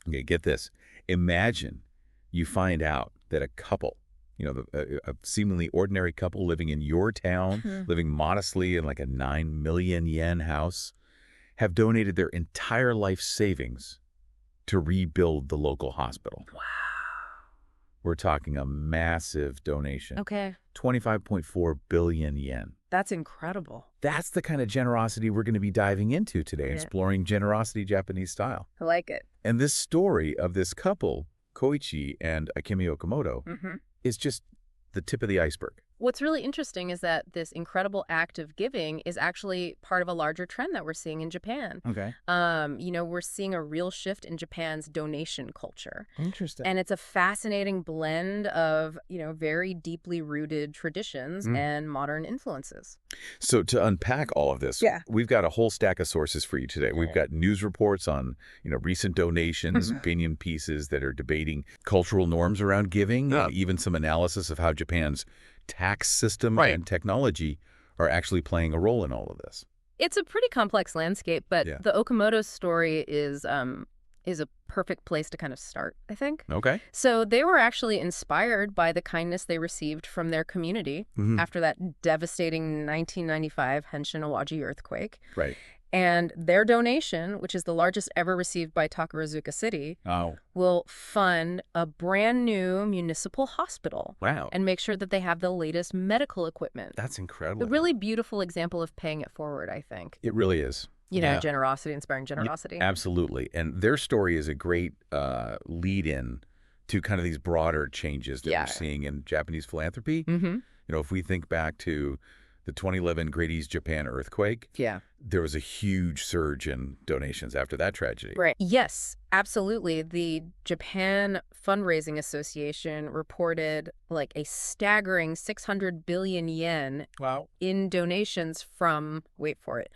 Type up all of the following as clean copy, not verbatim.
Okay, get this. Imagine you find out that a couple, a seemingly ordinary couple living in your town, living modestly in like a 9 million yen house, have donated their entire life savings to rebuild the local hospital. Wow. We're talking a massive donation. Okay. 25.4 billion yen. That's incredible. That's the kind of generosity we're going to be diving into today, exploring generosity Japanese style. I like it. And this story of this couple, Koichi and Akemi Okamoto, is just the tip of the iceberg. What's really interesting is that this incredible act of giving is actually part of a larger trend that we're seeing in Japan. Okay. We're seeing a real shift in Japan's donation culture. Interesting. And it's a fascinating blend of, very deeply rooted traditions and modern influences. So to unpack all of this, we've got a whole stack of sources for you today. We've got news reports on, recent donations, opinion pieces that are debating cultural norms around giving, and even some analysis of how Japan's tax system and technology are actually playing a role in all of this. It's a pretty complex landscape, but the Okamoto story is a perfect place to kind of start, I think. Okay. So they were actually inspired by the kindness they received from their community after that devastating 1995 Hanshin earthquake. Right. And their donation, which is the largest ever received by Takarazuka City, will fund a brand new municipal hospital. Wow. And make sure that they have the latest medical equipment. That's incredible. A really beautiful example of paying it forward, I think. It really is. Generosity, inspiring generosity. Absolutely. And their story is a great lead-in to kind of these broader changes that we're seeing in Japanese philanthropy. If we think back to the 2011 Great East Japan earthquake, there was a huge surge in donations after that tragedy. Right. Yes, absolutely. The Japan Fundraising Association reported like a staggering 600 billion yen in donations from, wait for it,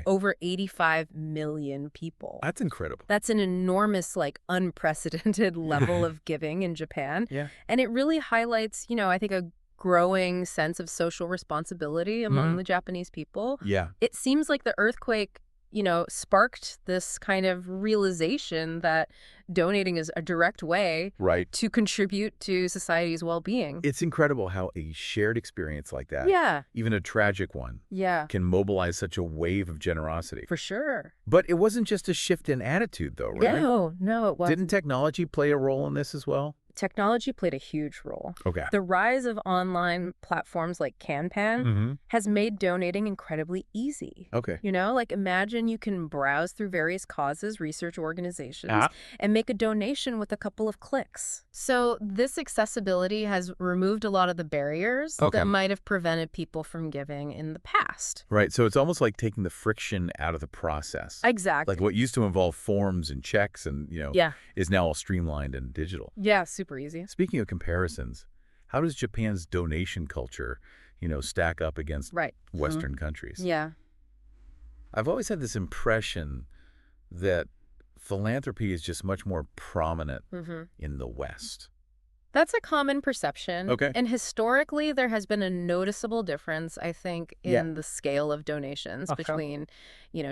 over 85 million people. That's incredible. That's an enormous, unprecedented level of giving in Japan. Yeah. And it really highlights, I think, a growing sense of social responsibility among the Japanese people. Yeah. It seems like the earthquake, sparked this kind of realization that donating is a direct way to contribute to society's well-being. It's incredible how a shared experience like that, even a tragic one, can mobilize such a wave of generosity. For sure. But it wasn't just a shift in attitude, though, right? No, it wasn't. Didn't technology play a role in this as well? Technology played a huge role. Okay. The rise of online platforms like Kanpan has made donating incredibly easy. Okay. Imagine you can browse through various causes, research organizations, and make a donation with a couple of clicks. So this accessibility has removed a lot of the barriers that might have prevented people from giving in the past. Right. So it's almost like taking the friction out of the process. Exactly. Like what used to involve forms and checks and, is now all streamlined and digital. Yeah, super easy. Speaking of comparisons, how does Japan's donation culture, stack up against Western countries? Yeah. I've always had this impression that philanthropy is just much more prominent in the West. That's a common perception. Okay. And historically, there has been a noticeable difference, I think, in the scale of donations between,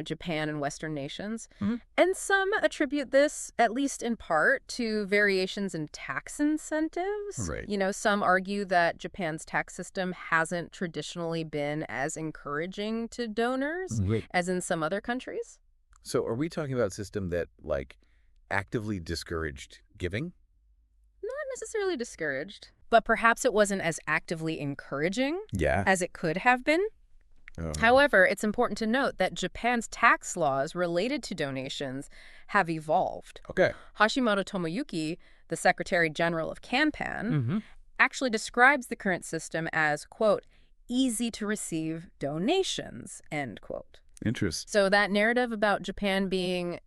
Japan and Western nations. And some attribute this, at least in part, to variations in tax incentives. Right. Some argue that Japan's tax system hasn't traditionally been as encouraging to donors as in some other countries. So are we talking about a system that, actively discouraged giving? Not necessarily discouraged, but perhaps it wasn't as actively encouraging as it could have been. However, it's important to note that Japan's tax laws related to donations have evolved. Okay. Hashimoto Tomoyuki, the Secretary General of Kanpan, actually describes the current system as, quote, easy to receive donations, end quote. Interesting. So that narrative about Japan being,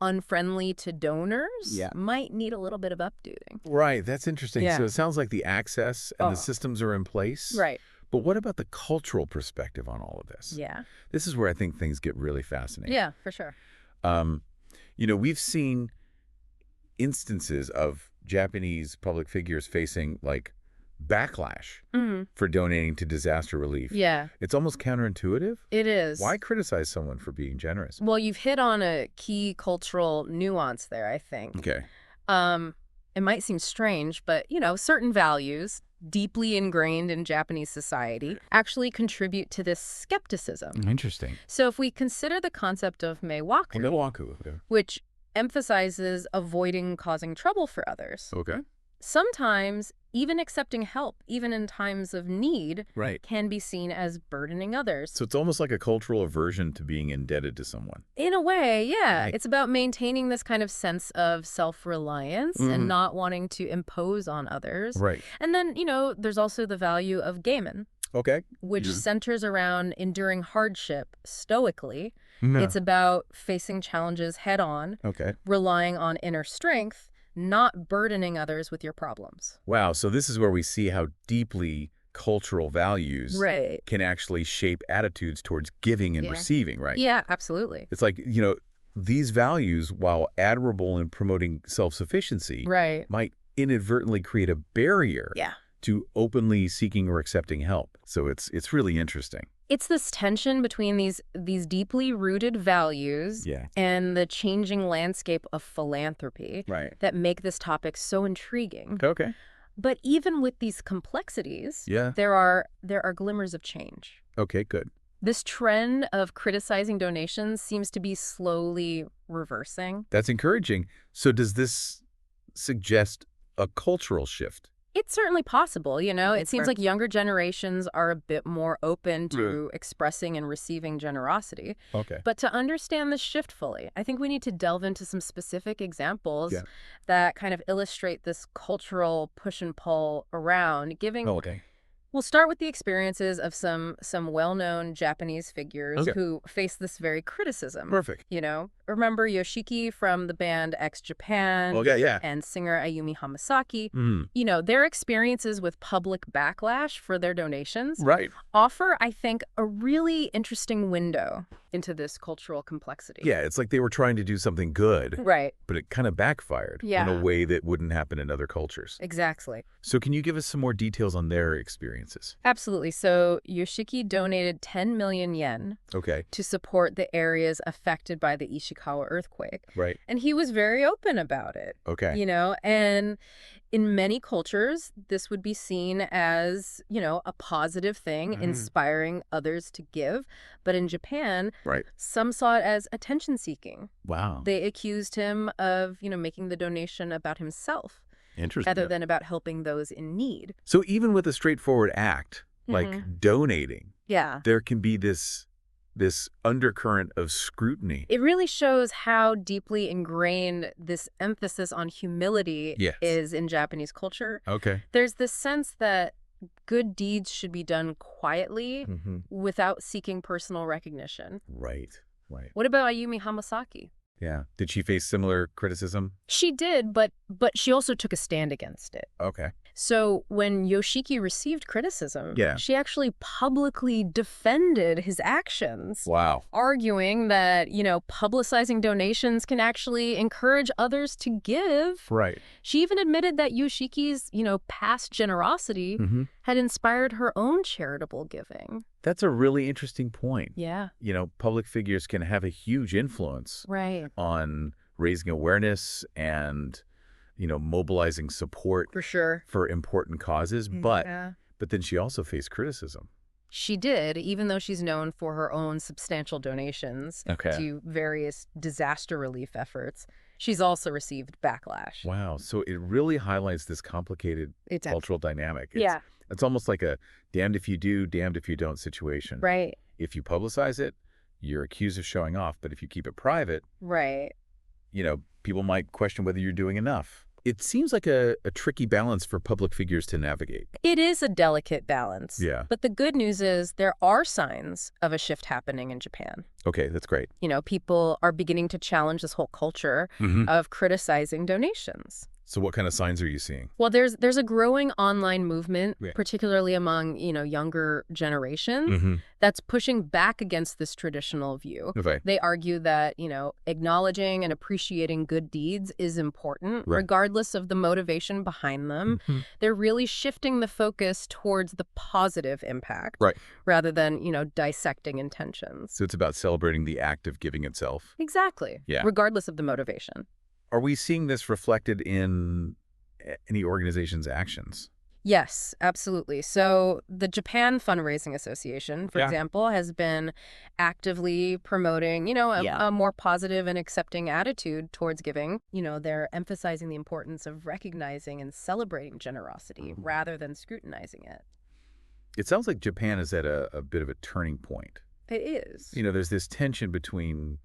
unfriendly to donors might need a little bit of updating. Right. That's interesting. Yeah. So it sounds like the access and the systems are in place. Right. But what about the cultural perspective on all of this? Yeah. This is where I think things get really fascinating. Yeah, for sure. We've seen instances of Japanese public figures facing, backlash for donating to disaster relief. Yeah. It's almost counterintuitive. It is. Why criticize someone for being generous? Well, you've hit on a key cultural nuance there, I think. Okay. It might seem strange, but, certain values deeply ingrained in Japanese society actually contribute to this skepticism. Interesting. So if we consider the concept of meiwaku, which emphasizes avoiding causing trouble for others. Okay. Sometimes even accepting help, even in times of need, can be seen as burdening others. So it's almost like a cultural aversion to being indebted to someone. In a way, yeah. Right. It's about maintaining this kind of sense of self-reliance and not wanting to impose on others. Right. And then, there's also the value of geimin. Okay. Which centers around enduring hardship stoically. It's about facing challenges head-on, relying on inner strength, not burdening others with your problems. Wow. So this is where we see how deeply cultural values can actually shape attitudes towards giving and receiving, right? Yeah, absolutely. It's like, these values, while admirable in promoting self-sufficiency, might inadvertently create a barrier to openly seeking or accepting help. So it's really interesting. It's this tension between these deeply rooted values and the changing landscape of philanthropy that make this topic so intriguing. Okay. But even with these complexities, there are glimmers of change. Okay, good. This trend of criticizing donations seems to be slowly reversing. That's encouraging. So does this suggest a cultural shift? It's certainly possible, It seems like younger generations are a bit more open to expressing and receiving generosity. Okay. But to understand this shift fully, I think we need to delve into some specific examples that kind of illustrate this cultural push and pull around giving. We'll start with the experiences of some well-known Japanese figures who face this very criticism. Perfect. Remember Yoshiki from the band X Japan and singer Ayumi Hamasaki. Their experiences with public backlash for their donations offer, I think, a really interesting window into this cultural complexity. Yeah, it's like they were trying to do something good, but it kind of backfired in a way that wouldn't happen in other cultures. Exactly. So can you give us some more details on their experiences? Absolutely. So Yoshiki donated 10 million yen to support the areas affected by the Ishikawa earthquake. Right. And he was very open about it. And in many cultures, this would be seen as, a positive thing, inspiring others to give. But in Japan, some saw it as attention-seeking. Wow. They accused him of, making the donation about himself. Interesting. Rather than about helping those in need. So even with a straightforward act, like donating, there can be this undercurrent of scrutiny. It really shows how deeply ingrained this emphasis on humility is in Japanese culture. There's this sense that good deeds should be done quietly without seeking personal recognition. Right. What about Ayumi Hamasaki? Yeah. Did she face similar criticism? She did, but she also took a stand against it. Okay. So when Yoshiki received criticism, she actually publicly defended his actions. Wow. Arguing that, publicizing donations can actually encourage others to give. Right. She even admitted that Yoshiki's, past generosity had inspired her own charitable giving. That's a really interesting point. Yeah. Public figures can have a huge influence on raising awareness and mobilizing support for important causes. But then she also faced criticism. She did, even though she's known for her own substantial donations to various disaster relief efforts. She's also received backlash. Wow. So it really highlights this complicated cultural dynamic. It's almost like a damned if you do, damned if you don't situation. Right. If you publicize it, you're accused of showing off. But if you keep it private, people might question whether you're doing enough. It seems like a tricky balance for public figures to navigate. It is a delicate balance. Yeah. But the good news is there are signs of a shift happening in Japan. Okay, that's great. People are beginning to challenge this whole culture of criticizing donations. So what kind of signs are you seeing? Well, there's a growing online movement, particularly among, younger generations, that's pushing back against this traditional view. Okay. They argue that, acknowledging and appreciating good deeds is important, regardless of the motivation behind them. They're really shifting the focus towards the positive impact rather than, dissecting intentions. So it's about celebrating the act of giving itself. Exactly. Yeah. Regardless of the motivation. Are we seeing this reflected in any organization's actions? Yes, absolutely. So the Japan Fundraising Association, for example, has been actively promoting, a more positive and accepting attitude towards giving. They're emphasizing the importance of recognizing and celebrating generosity rather than scrutinizing it. It sounds like Japan is at a bit of a turning point. It is. There's this tension between,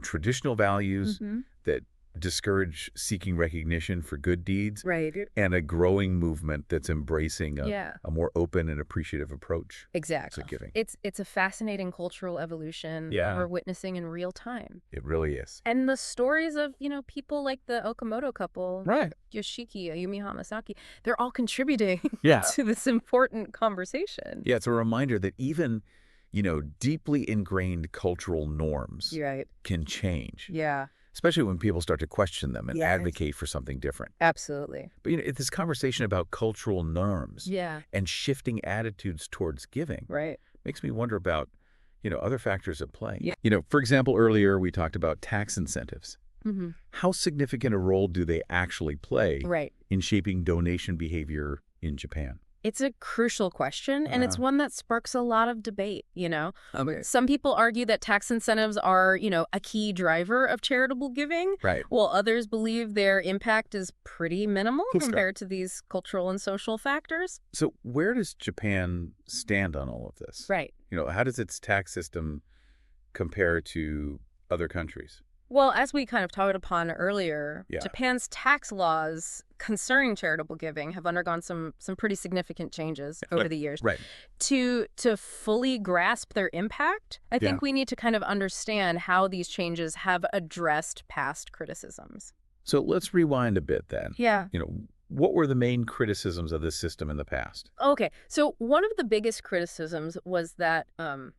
traditional values that discourage seeking recognition for good deeds and a growing movement that's embracing a more open and appreciative approach to giving. It's a fascinating cultural evolution we're witnessing in real time. It really is. And the stories of, people like the Okamoto couple, Yoshiki, Ayumi Hamasaki, they're all contributing to this important conversation. Yeah, it's a reminder that even deeply ingrained cultural norms can change. Yeah. Especially when people start to question them and advocate for something different. Absolutely. But this conversation about cultural norms and shifting attitudes towards giving makes me wonder about, other factors at play. Yeah. For example, earlier we talked about tax incentives. How significant a role do they actually play in shaping donation behavior in Japan? It's a crucial question, and it's one that sparks a lot of debate, Some people argue that tax incentives are, a key driver of charitable giving, while others believe their impact is pretty minimal compared to these cultural and social factors. So where does Japan stand on all of this? How does its tax system compare to other countries? Well, as we kind of talked upon earlier, Japan's tax laws concerning charitable giving have undergone some pretty significant changes over the years. To fully grasp their impact, I think we need to kind of understand how these changes have addressed past criticisms. So let's rewind a bit then. Yeah. What were the main criticisms of this system in the past? Okay, so one of the biggest criticisms was that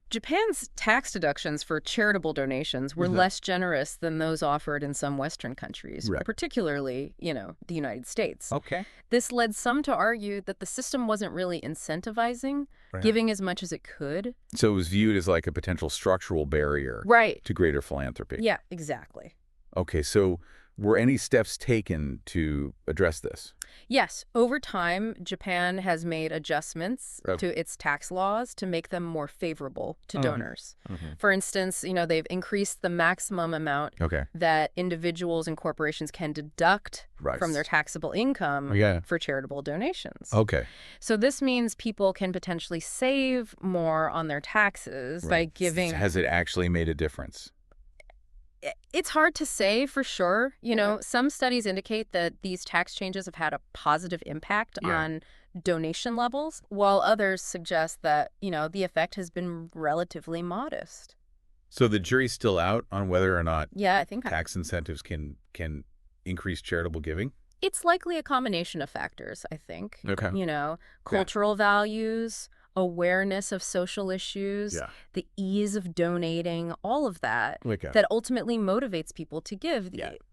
Japan's tax deductions for charitable donations were less generous than those offered in some Western countries, particularly, the United States. Okay. This led some to argue that the system wasn't really incentivizing giving as much as it could. So it was viewed as like a potential structural barrier to greater philanthropy. Yeah, exactly. Okay, so were any steps taken to address this? Yes. Over time, Japan has made adjustments to its tax laws to make them more favorable to donors. For instance, they've increased the maximum amount that individuals and corporations can deduct from their taxable income for charitable donations. Okay. So this means people can potentially save more on their taxes by giving. Has it actually made a difference? It's hard to say for sure. Some studies indicate that these tax changes have had a positive impact on donation levels, while others suggest that, the effect has been relatively modest. So the jury's still out on whether or not I think tax incentives can increase charitable giving? It's likely a combination of factors, I think. Okay. Cultural values, awareness of social issues, the ease of donating, all of that, that ultimately motivates people to give.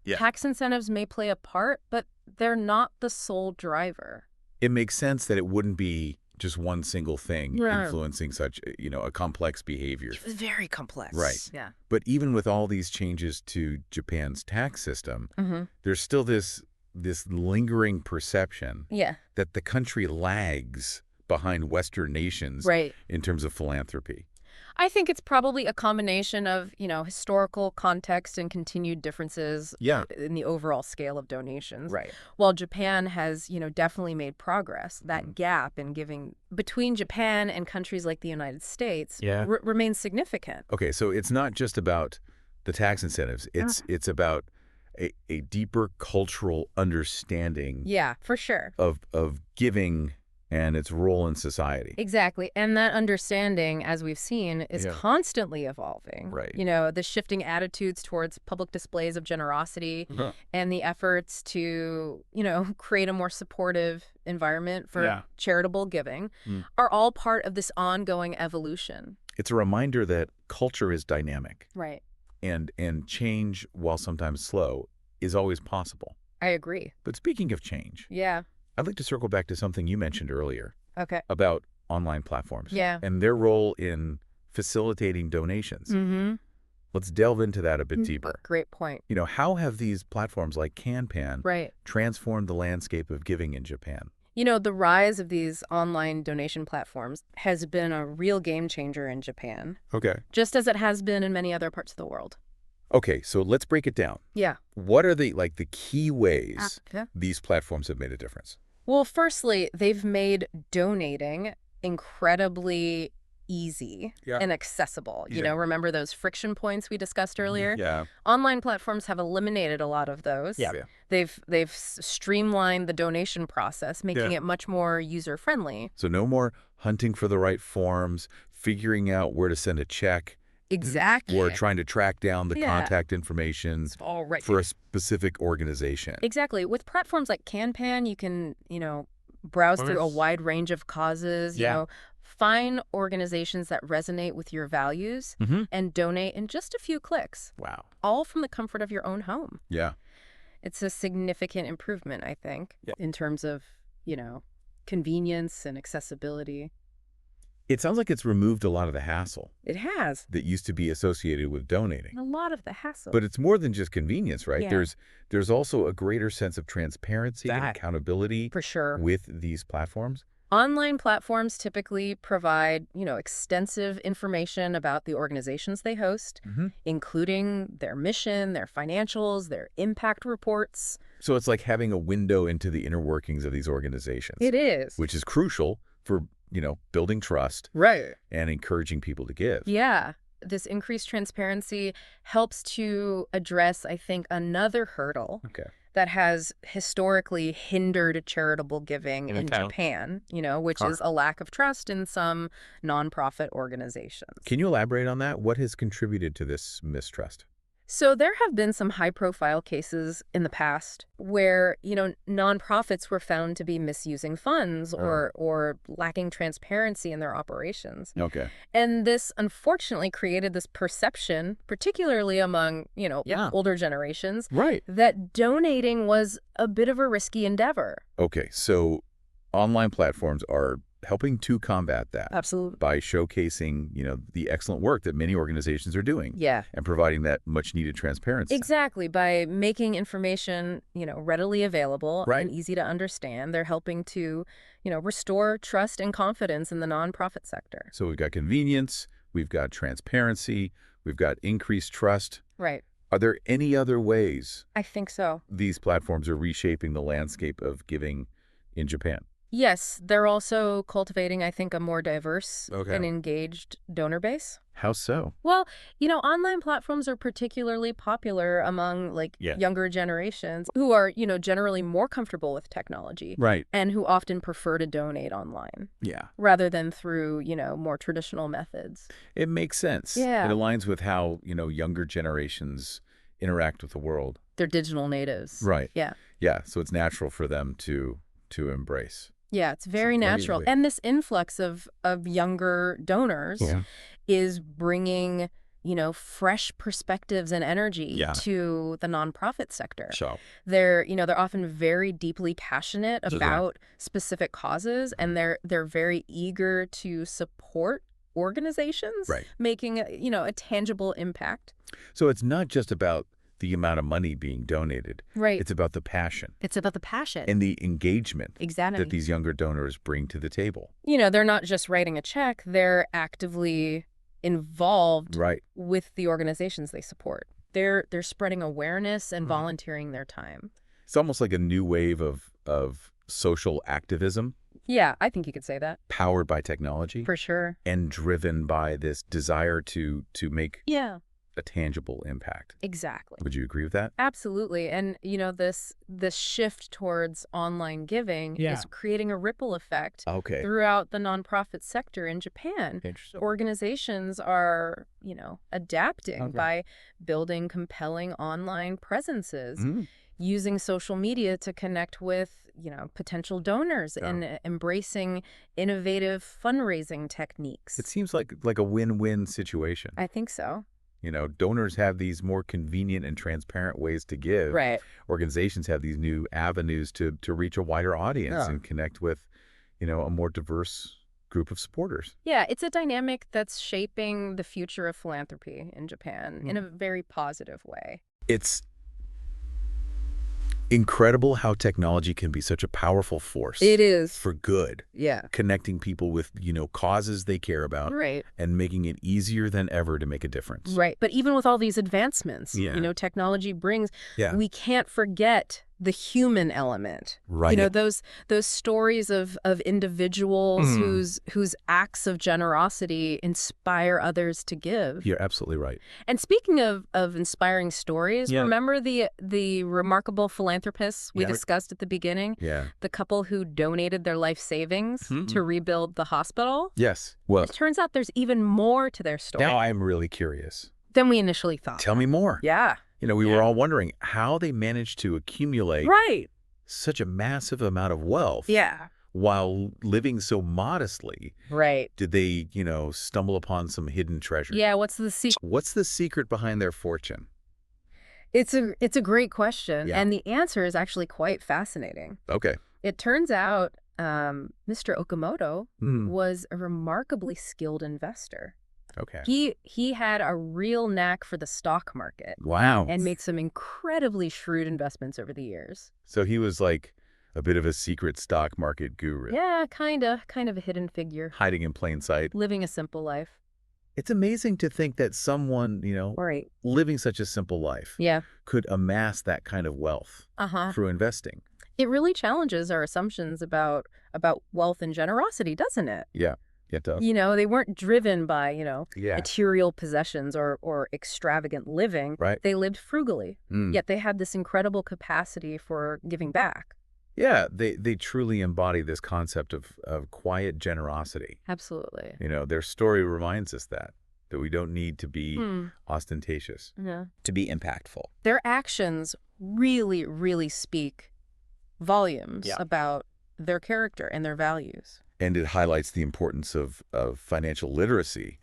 Tax incentives may play a part, but they're not the sole driver. It makes sense that it wouldn't be just one single thing influencing such, a complex behavior. It's very complex. Right. Yeah. But even with all these changes to Japan's tax system, there's still this lingering perception that the country lags behind Western nations in terms of philanthropy. I think it's probably a combination of, historical context and continued differences in the overall scale of donations. While Japan has, definitely made progress, that gap in giving between Japan and countries like the United States remains significant. Okay, so it's not just about the tax incentives. It's about a deeper cultural understanding for sure. of giving and its role in society. Exactly. And that understanding, as we've seen, is constantly evolving. Right. The shifting attitudes towards public displays of generosity and the efforts to, create a more supportive environment for charitable giving are all part of this ongoing evolution. It's a reminder that culture is dynamic. Right. And change, while sometimes slow, is always possible. I agree. But speaking of change, I'd like to circle back to something you mentioned earlier about online platforms and their role in facilitating donations. Let's delve into that a bit deeper. Great point. How have these platforms like CanPan transformed the landscape of giving in Japan? The rise of these online donation platforms has been a real game changer in Japan. Okay. Just as it has been in many other parts of the world. Okay, so let's break it down. Yeah. What are the key ways these platforms have made a difference? Well, firstly, they've made donating incredibly easy and accessible. Remember those friction points we discussed earlier? Yeah. Online platforms have eliminated a lot of those. Yeah. They've streamlined the donation process, making it much more user-friendly. So no more hunting for the right forms, figuring out where to send a check. Exactly. Or trying to track down the contact information for a specific organization. Exactly. With platforms like CanPan, you can, browse through a wide range of causes, find organizations that resonate with your values and donate in just a few clicks. Wow. All from the comfort of your own home. Yeah. It's a significant improvement, I think, in terms of, convenience and accessibility. It sounds like it's removed a lot of the hassle. It has. That used to be associated with donating. A lot of the hassle. But it's more than just convenience, right? Yeah. There's also a greater sense of transparency and accountability for sure with these platforms. Online platforms typically provide, extensive information about the organizations they host, including their mission, their financials, their impact reports. So it's like having a window into the inner workings of these organizations. It is. Which is crucial for building trust and encouraging people to give. Yeah. This increased transparency helps to address, I think, another hurdle that has historically hindered charitable giving in Japan, which is a lack of trust in some nonprofit organizations. Can you elaborate on that? What has contributed to this mistrust? So there have been some high-profile cases in the past where, nonprofits were found to be misusing funds or lacking transparency in their operations. Okay. And this unfortunately created this perception, particularly among, older generations, that donating was a bit of a risky endeavor. Okay, so online platforms are helping to combat that. Absolutely. By showcasing, the excellent work that many organizations are doing. Yeah. And providing that much needed transparency. Exactly. By making information, readily available and easy to understand, they're helping to, restore trust and confidence in the nonprofit sector. So we've got convenience, we've got transparency, we've got increased trust. Right. Are there any other ways? I think so. These platforms are reshaping the landscape of giving in Japan? Yes, they're also cultivating, I think, a more diverse and engaged donor base. How so? Well, online platforms are particularly popular among younger generations who are, generally more comfortable with technology. Right. And who often prefer to donate online. Yeah. Rather than through, more traditional methods. It makes sense. Yeah. It aligns with how, younger generations interact with the world. They're digital natives. Right. Yeah. Yeah. So it's natural for them to embrace. Yeah, it's very natural. And this influx of younger donors is bringing, fresh perspectives and energy to the nonprofit sector. So they're often very deeply passionate about specific causes, and they're very eager to support organizations making a tangible impact. So it's not just about the amount of money being donated. Right. It's about the passion. It's about the passion. And the engagement exactly. that these younger donors bring to the table. They're not just writing a check, they're actively involved with the organizations they support. They're spreading awareness and volunteering their time. It's almost like a new wave of social activism. Yeah, I think you could say that. Powered by technology. For sure. And driven by this desire to make a tangible impact. Exactly. Would you agree with that? Absolutely. And, this shift towards online giving is creating a ripple effect throughout the nonprofit sector in Japan. Interesting. Organizations are, adapting by building compelling online presences, using social media to connect with, potential donors and embracing innovative fundraising techniques. It seems like a win-win situation. I think so. Donors have these more convenient and transparent ways to give. Right. Organizations have these new avenues to reach a wider audience and connect with, a more diverse group of supporters. Yeah, it's a dynamic that's shaping the future of philanthropy in Japan in a very positive way. It's incredible how technology can be such a powerful force. It is. For good. Yeah. Connecting people with, causes they care about. Right. And making it easier than ever to make a difference. Right. But even with all these advancements, technology brings, we can't forget the human element. Right. Those stories of individuals whose acts of generosity inspire others to give. You're absolutely right. And speaking of inspiring stories, remember the remarkable philanthropists we discussed at the beginning? Yeah. The couple who donated their life savings to rebuild the hospital? Yes. Well, it turns out there's even more to their story. Now I'm really curious. Than we initially thought. Tell me more. Yeah. We were all wondering how they managed to accumulate such a massive amount of wealth while living so modestly. Right. Did they, stumble upon some hidden treasure? Yeah, what's the secret? What's the secret behind their fortune? It's a great question, and the answer is actually quite fascinating. Okay. It turns out Mr. Okamoto was a remarkably skilled investor. Okay. He had a real knack for the stock market. Wow. And made some incredibly shrewd investments over the years. So he was like a bit of a secret stock market guru. Yeah, kind of a hidden figure. Hiding in plain sight. Living a simple life. It's amazing to think that someone, living such a simple life could amass that kind of wealth through investing. It really challenges our assumptions about wealth and generosity, doesn't it? Yeah. It does. They weren't driven by, material possessions or extravagant living. Right. They lived frugally, yet they had this incredible capacity for giving back. Yeah, they truly embody this concept of quiet generosity. Absolutely. Their story reminds us that we don't need to be ostentatious to be impactful. Their actions really, really speak volumes about their character and their values. And it highlights the importance of financial literacy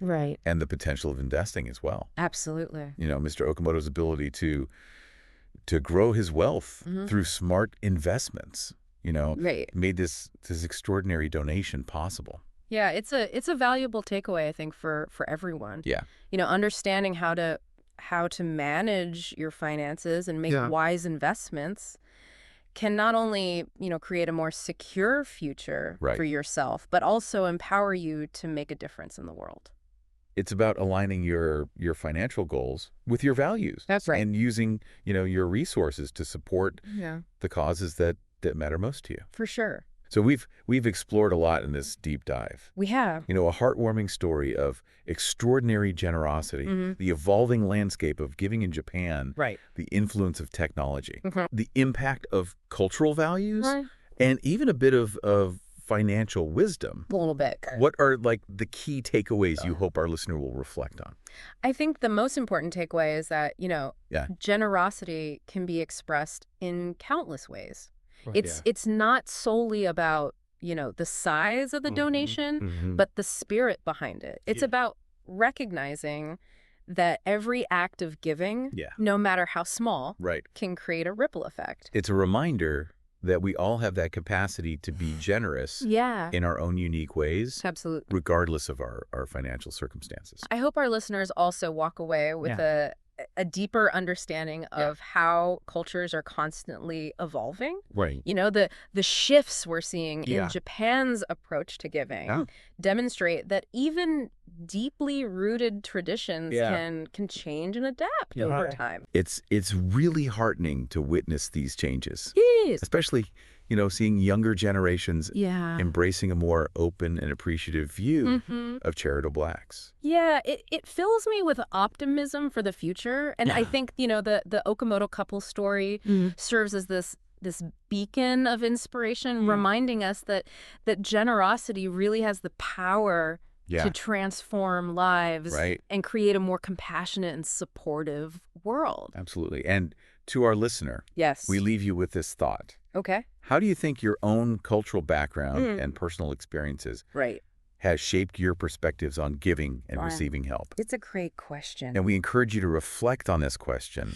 and the potential of investing as well. Absolutely. Mr. Okamoto's ability to grow his wealth through smart investments, made this extraordinary donation possible. Yeah, it's a valuable takeaway, I think, for everyone. Yeah. Understanding how to manage your finances and make wise investments can not only, create a more secure future for yourself, but also empower you to make a difference in the world. It's about aligning your financial goals with your values. That's right. And using, your resources to support the causes that matter most to you. For sure. So we've explored a lot in this deep dive. We have. A heartwarming story of extraordinary generosity, the evolving landscape of giving in Japan, the influence of technology, the impact of cultural values, and even a bit of financial wisdom. A little bit. What are the key takeaways you hope our listener will reflect on? I think the most important takeaway is that, generosity can be expressed in countless ways. It's not solely about, the size of the donation, but the spirit behind it. It's about recognizing that every act of giving, no matter how small, can create a ripple effect. It's a reminder that we all have that capacity to be generous in our own unique ways. Absolutely. Regardless of our financial circumstances. I hope our listeners also walk away with a deeper understanding of how cultures are constantly evolving. Right. The shifts we're seeing in Japan's approach to giving demonstrate that even deeply rooted traditions can change and adapt over time. It's really heartening to witness these changes. Yes. Especially, seeing younger generations embracing a more open and appreciative view of charitable acts. Yeah, it fills me with optimism for the future. And I think, the Okamoto couple story serves as this beacon of inspiration, reminding us that generosity really has the power to transform lives and create a more compassionate and supportive world. Absolutely. And to our listener, we leave you with this thought. Okay. How do you think your own cultural background and personal experiences has shaped your perspectives on giving and receiving help? It's a great question. And we encourage you to reflect on this question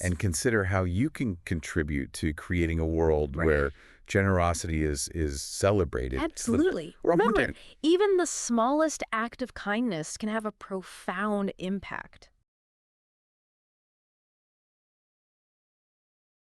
and consider how you can contribute to creating a world where generosity is celebrated. Absolutely. Remember, even the smallest act of kindness can have a profound impact.